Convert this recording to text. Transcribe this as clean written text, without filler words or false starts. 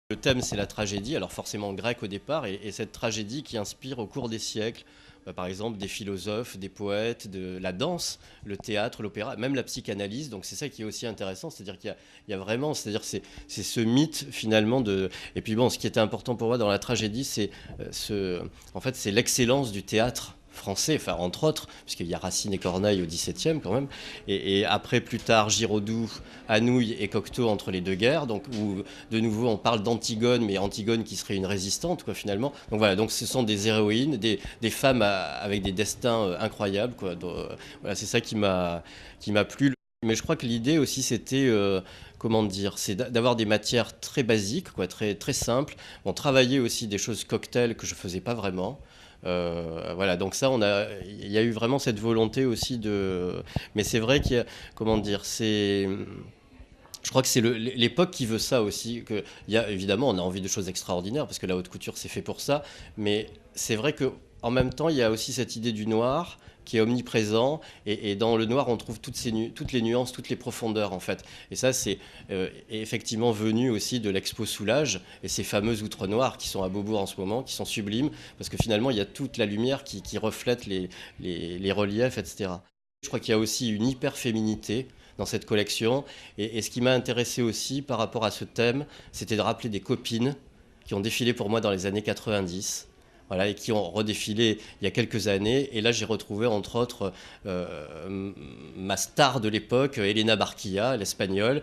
Le thème, c'est la tragédie, alors forcément grecque au départ, et cette tragédie qui inspire au cours des siècles, par exemple, des philosophes, des poètes, de la danse, le théâtre, l'opéra, même la psychanalyse. Donc c'est ça qui est aussi intéressant, c'est-à-dire qu'il y a vraiment, c'est-à-dire c'est ce mythe finalement de. Et puis bon, ce qui était important pour moi dans la tragédie, c'est en fait, c'est l'excellence du théâtre français, enfin entre autres, puisqu'il y a Racine et Corneille au XVIIe quand même, et après plus tard Giraudoux, Anouilh et Cocteau entre les deux guerres, donc où de nouveau on parle d'Antigone, mais Antigone qui serait une résistante quoi finalement. Donc voilà, donc ce sont des héroïnes, des femmes avec des destins incroyables quoi. Donc, voilà, c'est ça qui m'a plu. Mais je crois que l'idée aussi c'était comment dire, c'est d'avoir des matières très basiques, quoi, très, très simples. On travaillait aussi des choses cocktails que je faisais pas vraiment. Voilà, donc ça, il y a eu vraiment cette volonté aussi de. Mais c'est vrai qu'il y a, comment dire, je crois que c'est l'époque qui veut ça aussi. Évidemment, on a envie de choses extraordinaires parce que la haute couture, c'est fait pour ça. Mais c'est vrai que en même temps, il y a aussi cette idée du noir qui est omniprésent. Et dans le noir, on trouve toutes les nuances, toutes les profondeurs, en fait. Et ça, c'est effectivement venu aussi de l'Expo Soulage et ces fameux outres noirs qui sont à Beaubourg en ce moment, qui sont sublimes, parce que finalement, il y a toute la lumière qui reflète les reliefs, etc. Je crois qu'il y a aussi une hyper-féminité dans cette collection. Et ce qui m'a intéressé aussi par rapport à ce thème, c'était de rappeler des copines qui ont défilé pour moi dans les années 90. Voilà, et qui ont redéfilé il y a quelques années. Et là, j'ai retrouvé, entre autres, ma star de l'époque, Elena Barquilla, l'espagnole,